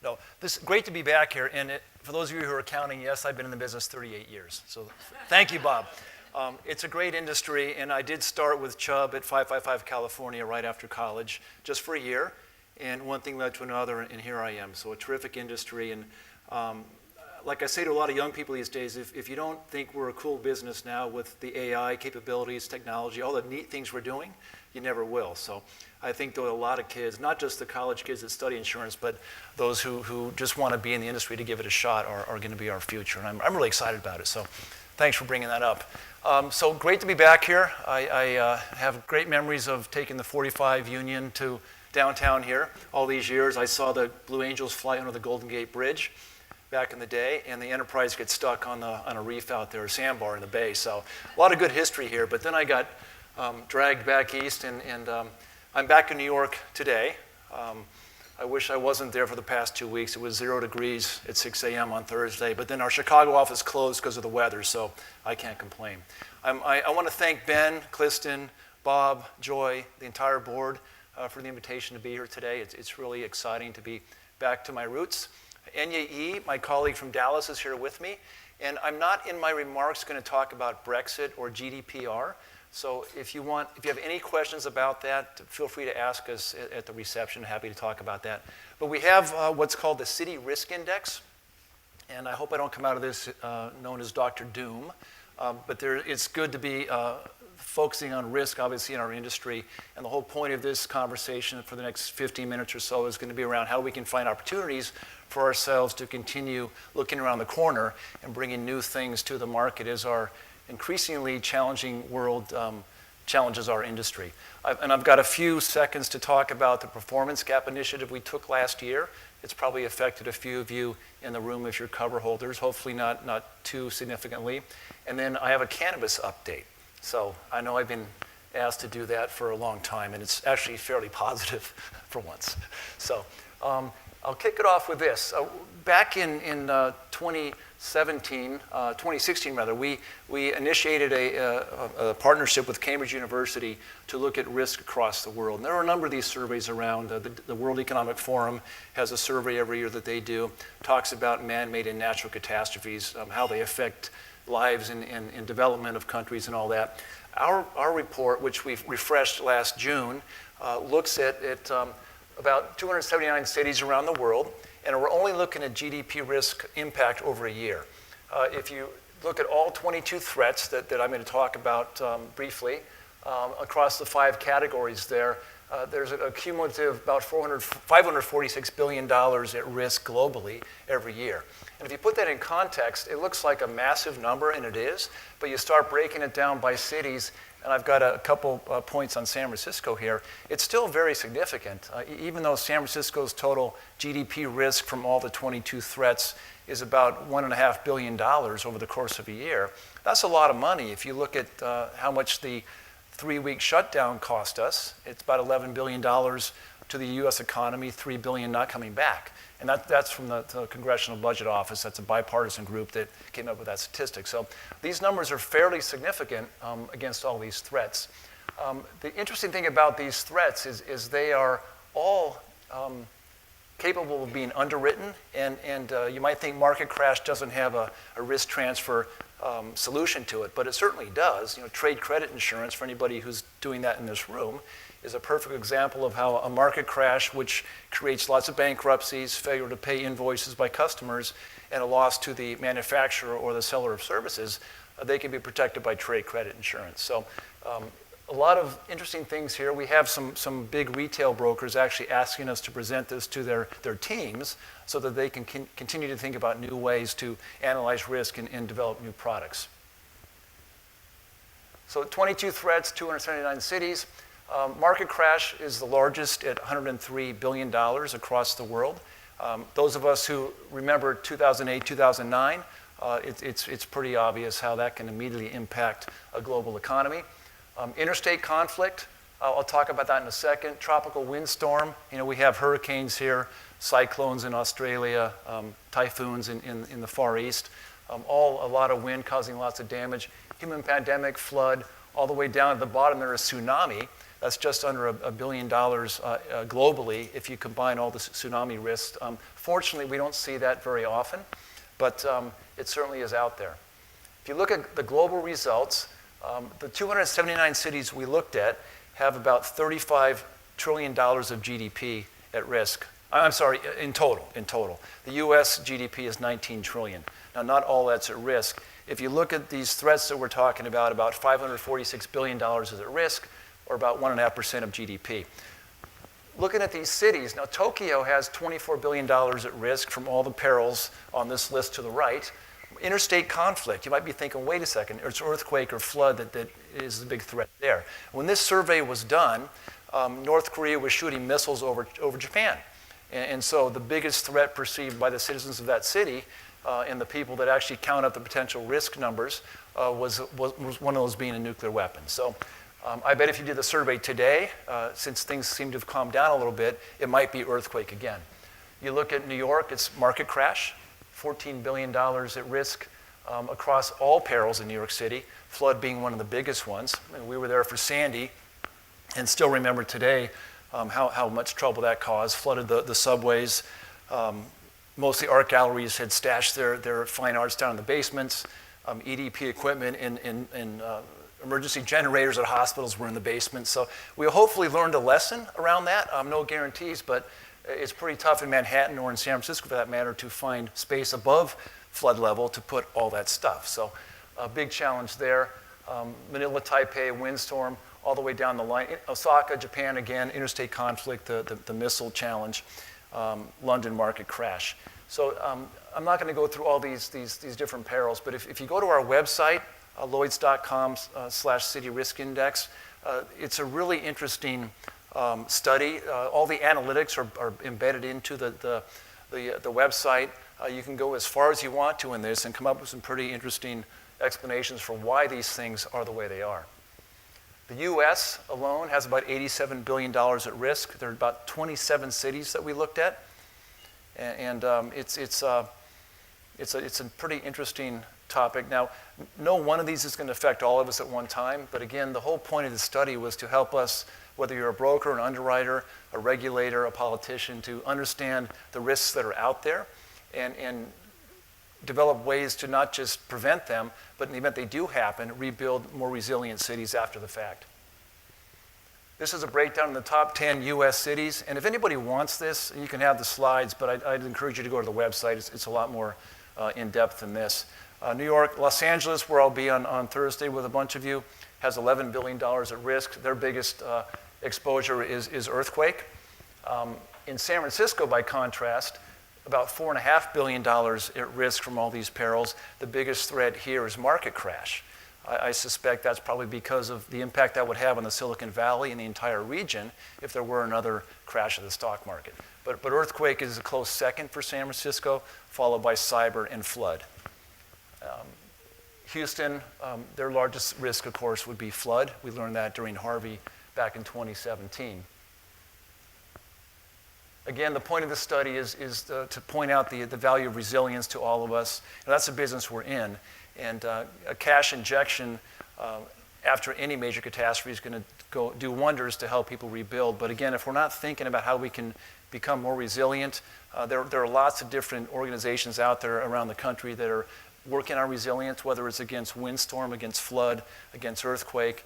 No, great to be back here. And for those of you who are counting, yes, I've been in the business 38 years. So thank you, Bob. It's a great industry, and I did start with Chubb at 555 California right after college, just for a year. And one thing led to another, and here I am. So a terrific industry. And like I say to a lot of young people these days, if you don't think we're a cool business now with the AI capabilities, technology, all the neat things we're doing, you never will. So I think there are a lot of kids, not just the college kids that study insurance, but those who just want to be in the industry to give it a shot are going to be our future. And I'm really excited about it. So thanks for bringing that up. So great to be back here. I have great memories of taking the 45 Union to downtown here all these years. I saw the Blue Angels fly under the Golden Gate Bridge back in the day, and the Enterprise get stuck on a reef out there, a sandbar in the bay. So a lot of good history here. But then I got dragged back east, and I'm back in New York today. I wish I wasn't there for the past 2 weeks. It was 0 degrees at 6 a.m. on Thursday, but then our Chicago office closed because of the weather, so I can't complain. I want to thank Ben, Cliston, Bob, Joy, the entire board for the invitation to be here today. It's really exciting to be back to my roots. Enya E., my colleague from Dallas, is here with me, and I'm not in my remarks going to talk about Brexit or GDPR. So if you have any questions about that, feel free to ask us at the reception. Happy to talk about that. But we have what's called the City Risk Index, and I hope I don't come out of this known as Dr. Doom. But it's good to be focusing on risk, obviously, in our industry. And the whole point of this conversation for the next 15 minutes or so is going to be around how we can find opportunities for ourselves to continue looking around the corner and bringing new things to the market as our increasingly challenging world challenges our industry. I've got a few seconds to talk about the performance gap initiative we took last year. It's probably affected a few of you in the room if you're cover holders, hopefully not too significantly. And then I have a cannabis update. So I know I've been asked to do that for a long time, and it's actually fairly positive for once. So I'll kick it off with this. Back in 2016 rather, we initiated a partnership with Cambridge University to look at risk across the world. And there are a number of these surveys around. The World Economic Forum has a survey every year that they do, talks about man-made and natural catastrophes, how they affect lives and development of countries and all that. Our report, which we refreshed last June, looks at about 279 cities around the world, and we're only looking at GDP risk impact over a year. If you look at all 22 threats that I'm going to talk about briefly, across the 5 categories there's a cumulative about $546 billion at risk globally every year. And if you put that in context, it looks like a massive number, and it is, but you start breaking it down by cities, and I've got a couple points on San Francisco here. It's still very significant. Even though San Francisco's total GDP risk from all the 22 threats is about $1.5 billion over the course of a year, that's a lot of money. If you look at how much the 3-week shutdown cost us, it's about $11 billion to the U.S. economy, $3 billion not coming back. And that's from the Congressional Budget Office. That's a bipartisan group that came up with that statistic. So these numbers are fairly significant against all these threats. The interesting thing about these threats is they are all capable of being underwritten, and you might think market crash doesn't have a risk transfer solution to it, but it certainly does. Trade credit insurance, for anybody who's doing that in this room, is a perfect example of how a market crash, which creates lots of bankruptcies, failure to pay invoices by customers, and a loss to the manufacturer or the seller of services, they can be protected by trade credit insurance. So a lot of interesting things here. We have some big retail brokers actually asking us to present this to their teams so that they can continue to think about new ways to analyze risk and develop new products. So 22 threats, 279 cities. Market crash is the largest at $103 billion across the world. Those of us who remember 2008, 2009, it's pretty obvious how that can immediately impact a global economy. Interstate conflict, I'll talk about that in a second. Tropical windstorm, we have hurricanes here, cyclones in Australia, typhoons in the Far East, all a lot of wind causing lots of damage. Human pandemic, flood, all the way down at the bottom there is tsunami. That's just under $1 billion globally if you combine all the tsunami risks. Fortunately, we don't see that very often, but it certainly is out there. If you look at the global results, the 279 cities we looked at have about $35 trillion of GDP at risk. I'm sorry, in total. The US GDP is 19 trillion. Now, not all that's at risk. If you look at these threats that we're talking about $546 billion is at risk, or about 1.5% of GDP. Looking at these cities, now Tokyo has $24 billion at risk from all the perils on this list to the right. Interstate conflict, you might be thinking, wait a second, it's earthquake or flood that is the big threat there. When this survey was done, North Korea was shooting missiles over Japan. And so the biggest threat perceived by the citizens of that city and the people that actually count up the potential risk numbers was one of those being a nuclear weapon. So I bet if you did the survey today, since things seem to have calmed down a little bit, it might be earthquake again. You look at New York, it's market crash, $14 billion at risk across all perils in New York City, flood being one of the biggest ones. And we were there for Sandy and still remember today how much trouble that caused, flooded the subways. Most of the art galleries had stashed their fine arts down in the basements. EDP equipment and emergency generators at hospitals were in the basement. So we hopefully learned a lesson around that. No guarantees, but it's pretty tough in Manhattan or in San Francisco, for that matter, to find space above flood level to put all that stuff. So a big challenge there. Manila, Taipei, windstorm, all the way down the line. Osaka, Japan, again, interstate conflict, the missile challenge, London market crash. So I'm not going to go through all these different perils, but if you go to our website, lloyds.com/city risk index, it's a really interesting study. All the analytics are embedded into the website. You can go as far as you want to in this and come up with some pretty interesting explanations for why these things are the way they are. The U.S. alone has about $87 billion at risk. There are about 27 cities that we looked at, and it's a pretty interesting topic. Now, no one of these is going to affect all of us at one time, but again, the whole point of the study was to help us, whether you're a broker, an underwriter, a regulator, a politician, to understand the risks that are out there and develop ways to not just prevent them, but in the event they do happen, rebuild more resilient cities after the fact. This is a breakdown of the top 10 U.S. cities, and if anybody wants this, you can have the slides, but I'd encourage you to go to the website. It's a lot more in-depth than this. New York, Los Angeles, where I'll be on Thursday with a bunch of you, has $11 billion at risk. Their biggest exposure is earthquake. In San Francisco, by contrast, about $4.5 billion at risk from all these perils. The biggest threat here is market crash. I suspect that's probably because of the impact that would have on the Silicon Valley and the entire region if there were another crash of the stock market. But earthquake is a close second for San Francisco, followed by cyber and flood. Houston, their largest risk, of course, would be flood. We learned that during Harvey back in 2017. Again, the point of the study is to point out the value of resilience to all of us. And that's the business we're in. And a cash injection after any major catastrophe is going to do wonders to help people rebuild. But again, if we're not thinking about how we can become more resilient, there are lots of different organizations out there around the country that are working on resilience, whether it's against windstorm, against flood, against earthquake.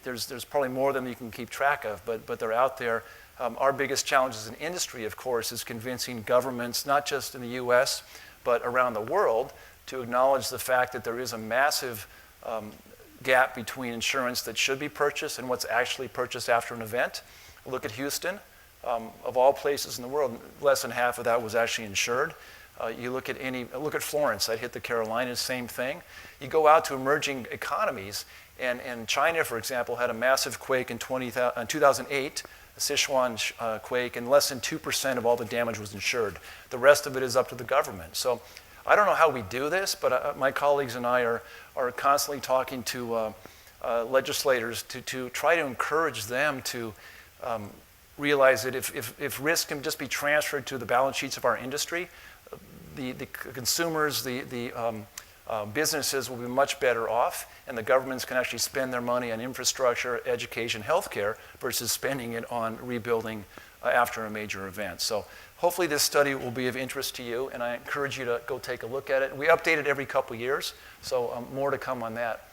There's probably more than you can keep track of, but they're out there. Our biggest challenge as an industry, of course, is convincing governments, not just in the U.S., but around the world, to acknowledge the fact that there is a massive gap between insurance that should be purchased and what's actually purchased after an event. Look at Houston. Of all places in the world, less than half of that was actually insured. You look at Florence, that hit the Carolinas, same thing. You go out to emerging economies, and China, for example, had a massive quake in 2008, a Sichuan quake, and less than 2% of all the damage was insured. The rest of it is up to the government. So I don't know how we do this, but my colleagues and I are constantly talking to legislators to try to encourage them to realize that if risk can just be transferred to the balance sheets of our industry, the consumers, the businesses will be much better off, and the governments can actually spend their money on infrastructure, education, healthcare, versus spending it on rebuilding after a major event. So hopefully this study will be of interest to you, and I encourage you to go take a look at it. We update it every couple years, so more to come on that.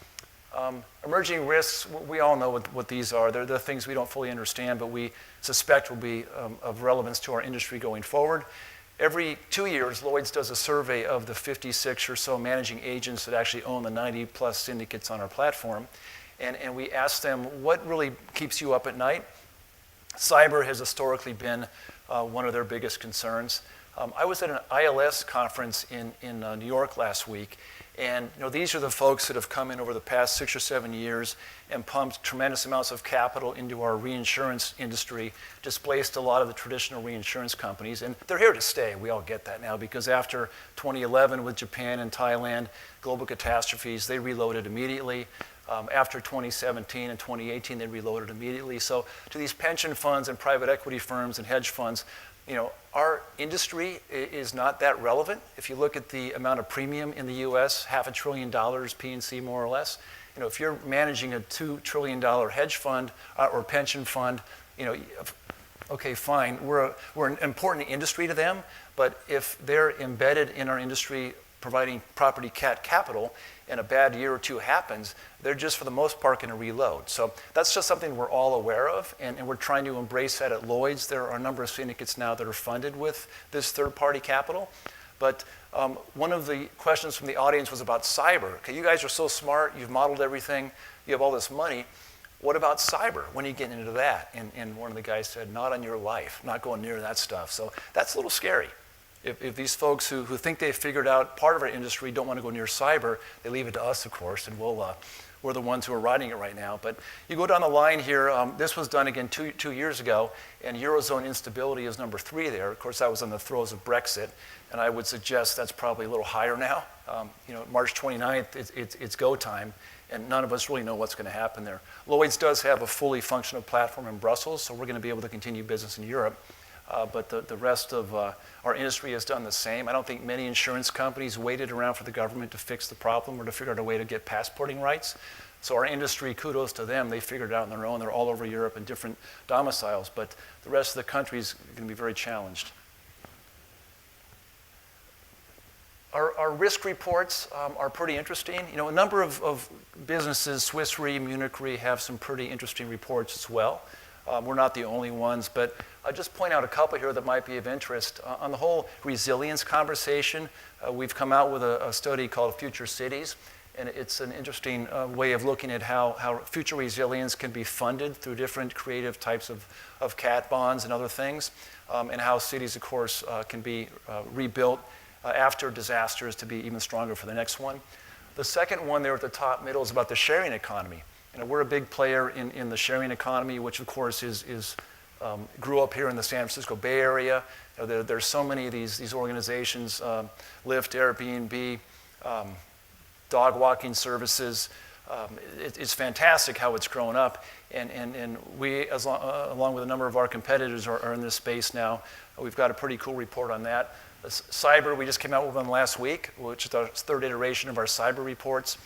Emerging risks, we all know what these are. They're the things we don't fully understand, but we suspect will be of relevance to our industry going forward. Every 2 years, Lloyd's does a survey of the 56 or so managing agents that actually own the 90-plus syndicates on our platform, and we ask them, what really keeps you up at night? Cyber has historically been one of their biggest concerns. I was at an ILS conference in New York last week, and these are the folks that have come in over the past 6 or 7 years and pumped tremendous amounts of capital into our reinsurance industry, displaced a lot of the traditional reinsurance companies, and they're here to stay. We all get that now, because after 2011 with Japan and Thailand, global catastrophes, they reloaded immediately. After 2017 and 2018, they reloaded immediately. So to these pension funds and private equity firms and hedge funds, our industry is not that relevant. If you look at the amount of premium in the US, $500 billion P&C more or less, if you're managing a $2 trillion hedge fund or pension fund, okay, fine, we're an important industry to them, but if they're embedded in our industry providing property cat capital, and a bad year or two happens, they're just for the most part going to reload. So that's just something we're all aware of, and we're trying to embrace that at Lloyd's. There are a number of syndicates now that are funded with this third-party capital. But one of the questions from the audience was about cyber. Okay, you guys are so smart, you've modeled everything, you have all this money. What about cyber? When are you getting into that? And one of the guys said, not on your life, not going near that stuff. So that's a little scary. If these folks who think they've figured out part of our industry don't want to go near cyber, they leave it to us, of course, and we're the ones who are riding it right now. But you go down the line here, this was done again two years ago, and Eurozone instability is number 3 there. Of course, that was in the throes of Brexit, and I would suggest that's probably a little higher now. March 29th, it's go time, and none of us really know what's going to happen there. Lloyd's does have a fully functional platform in Brussels, so we're going to be able to continue business in Europe. But the rest of our industry has done the same. I don't think many insurance companies waited around for the government to fix the problem or to figure out a way to get passporting rights. So our industry, kudos to them, they figured it out on their own. They're all over Europe in different domiciles, but the rest of the country is going to be very challenged. Our risk reports are pretty interesting. A number of businesses, Swiss Re, Munich Re, have some pretty interesting reports as well. We're not the only ones, but I'll just point out a couple here that might be of interest. On the whole resilience conversation, we've come out with a study called Future Cities, and it's an interesting way of looking at how future resilience can be funded through different creative types of cat bonds and other things, and how cities, of course, can be rebuilt after disasters to be even stronger for the next one. The second one there at the top middle is about the sharing economy. We're a big player in the sharing economy, which of course grew up here in the San Francisco Bay Area. There's so many of these organizations, Lyft, Airbnb, dog walking services. It's fantastic how it's grown up, and we, along with a number of our competitors, are in this space now. We've got a pretty cool report on that. Cyber, we just came out with one last week, which is the 3rd iteration of our cyber reports.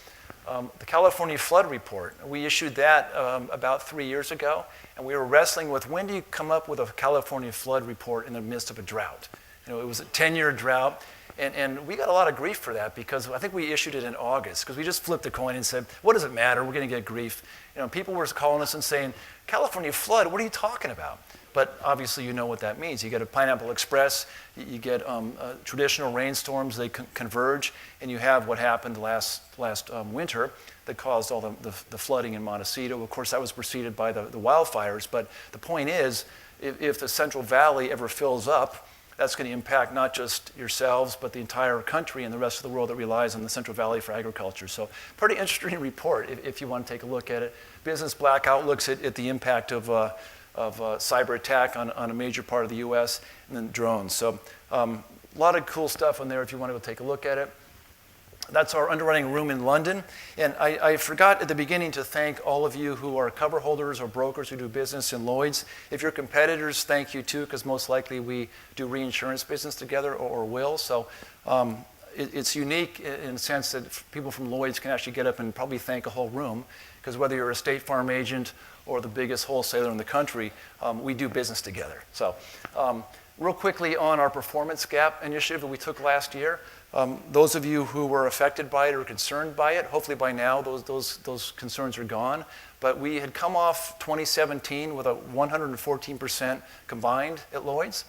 The California flood report, we issued that about 3 years ago, and we were wrestling with when do you come up with a California flood report in the midst of a drought? It was a 10-year drought, and we got a lot of grief for that because I think we issued it in August because we just flipped a coin and said, what does it matter? We're going to get grief. People were calling us and saying, California flood, what are you talking about? But obviously you know what that means. You get a Pineapple Express, you get traditional rainstorms, they converge, and you have what happened last winter that caused all the flooding in Montecito. Of course, that was preceded by the wildfires, but the point is, if the Central Valley ever fills up, that's going to impact not just yourselves, but the entire country and the rest of the world that relies on the Central Valley for agriculture. So pretty interesting report if you want to take a look at it. Business Blackout looks at the impact of cyber attack on a major part of the US, and then drones. So a lot of cool stuff in there if you want to go take a look at it. That's our underwriting room in London. And I forgot at the beginning to thank all of you who are cover holders or brokers who do business in Lloyd's. If you're competitors, thank you too, because most likely we do reinsurance business together or will. So it's unique in the sense that people from Lloyd's can actually get up and probably thank a whole room, because whether you're a State Farm agent or the biggest wholesaler in the country, we do business together. So real quickly on our performance gap initiative that we took last year, those of you who were affected by it or concerned by it, hopefully by now those concerns are gone. But we had come off 2017 with a 114% combined at Lloyd's.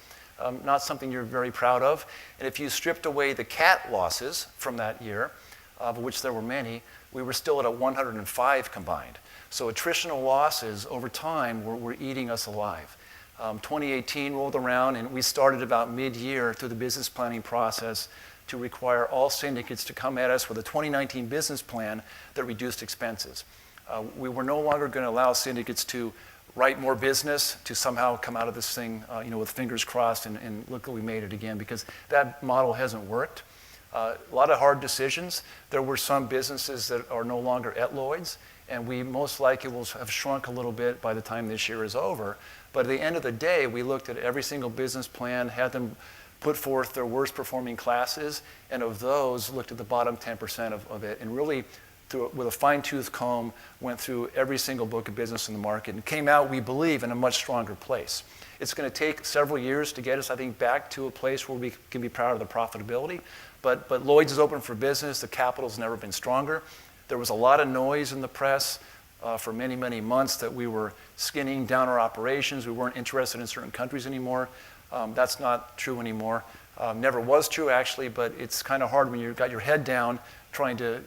Not something you're very proud of. And if you stripped away the cat losses from that year, of which there were many, we were still at a 105 combined. So attritional losses over time were eating us alive. 2018 rolled around, and we started about mid-year through the business planning process to require all syndicates to come at us with a 2019 business plan that reduced expenses. We were no longer going to allow syndicates to write more business to somehow come out of this thing with fingers crossed and look, we made it again, because that model hasn't worked. A lot of hard decisions. There were some businesses that are no longer at Lloyd's, and we most likely will have shrunk a little bit by the time this year is over. But at the end of the day, we looked at every single business plan, had them put forth their worst performing classes, and of those, looked at the bottom 10% of it, and really, with a fine-tooth comb, went through every single book of business in the market and came out, we believe, in a much stronger place. It's going to take several years to get us, I think, back to a place where we can be proud of the profitability. But Lloyd's is open for business. The capital's never been stronger. There was a lot of noise in the press for many, many months that we were skinning down our operations. We weren't interested in certain countries anymore. That's not true anymore. Never was true, actually, but it's kind of hard when you've got your head down trying to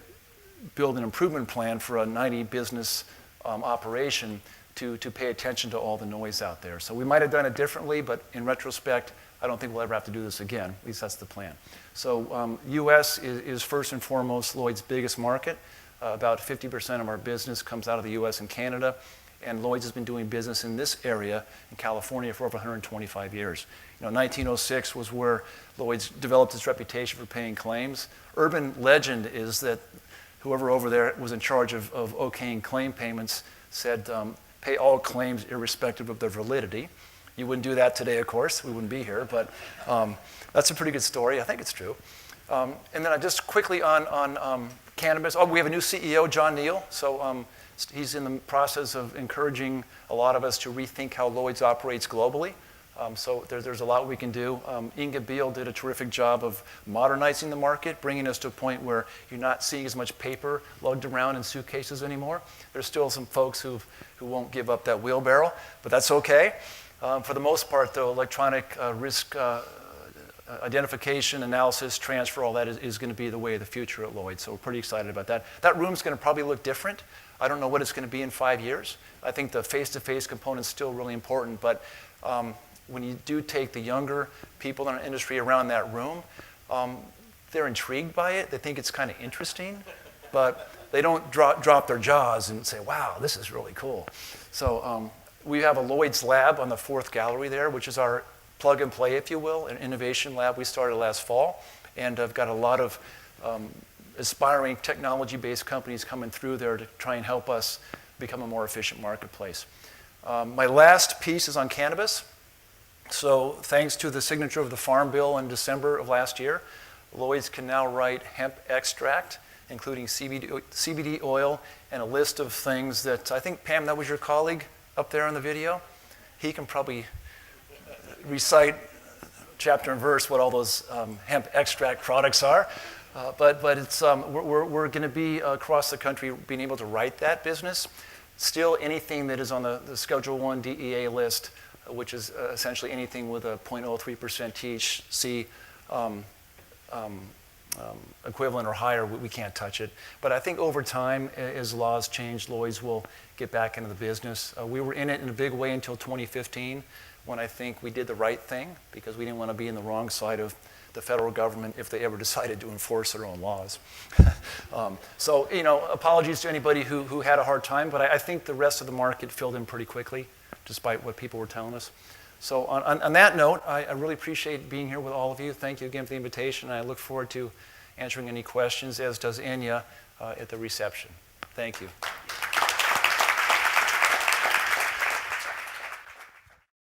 build an improvement plan for a 90 business operation to pay attention to all the noise out there. So we might have done it differently, but in retrospect, I don't think we'll ever have to do this again. At least that's the plan. So US is first and foremost Lloyd's biggest market. About 50% of our business comes out of the US and Canada, and Lloyd's has been doing business in this area in California for over 125 years. 1906 was where Lloyd's developed its reputation for paying claims. Urban legend is that whoever over there was in charge of okaying claim payments said, pay all claims irrespective of their validity. You wouldn't do that today, of course. We wouldn't be here, but that's a pretty good story. I think it's true. And then just quickly on cannabis. Oh, we have a new CEO, John Neal. So he's in the process of encouraging a lot of us to rethink how Lloyd's operates globally. So there's a lot we can do. Inga Beale did a terrific job of modernizing the market, bringing us to a point where you're not seeing as much paper lugged around in suitcases anymore. There's still some folks who won't give up that wheelbarrow, but that's okay. For the most part, though, electronic risk identification, analysis, transfer, all that is going to be the way of the future at Lloyd. So we're pretty excited about that. That room's going to probably look different. I don't know what it's going to be in 5 years. I think the face-to-face component is still really important, but when you do take the younger people in our industry around that room, they're intrigued by it. They think it's kind of interesting, but they don't drop their jaws and say, wow, this is really cool. So we have a Lloyd's lab on the 4th gallery there, which is our plug and play, if you will, an innovation lab we started last fall. And I've got a lot of aspiring technology-based companies coming through there to try and help us become a more efficient marketplace. My last piece is on cannabis. So thanks to the signature of the Farm Bill in December of last year, Lloyd's can now write hemp extract, including CBD oil, and a list of things that, I think, Pam, that was your colleague up there in the video. He can probably recite chapter and verse what all those hemp extract products are. But it's, we're going to be across the country being able to write that business. Still, anything that is on the Schedule 1 DEA list, which is essentially anything with a 0.03% THC equivalent or higher, we can't touch it. But I think over time, as laws change, Lloyd's will get back into the business. We were in it in a big way until 2015, when I think we did the right thing, because we didn't want to be in the wrong side of the federal government if they ever decided to enforce their own laws. So, apologies to anybody who had a hard time, but I think the rest of the market filled in pretty quickly, despite what people were telling us. So on that note, I really appreciate being here with all of you. Thank you again for the invitation. I look forward to answering any questions, as does Enya at the reception. Thank you.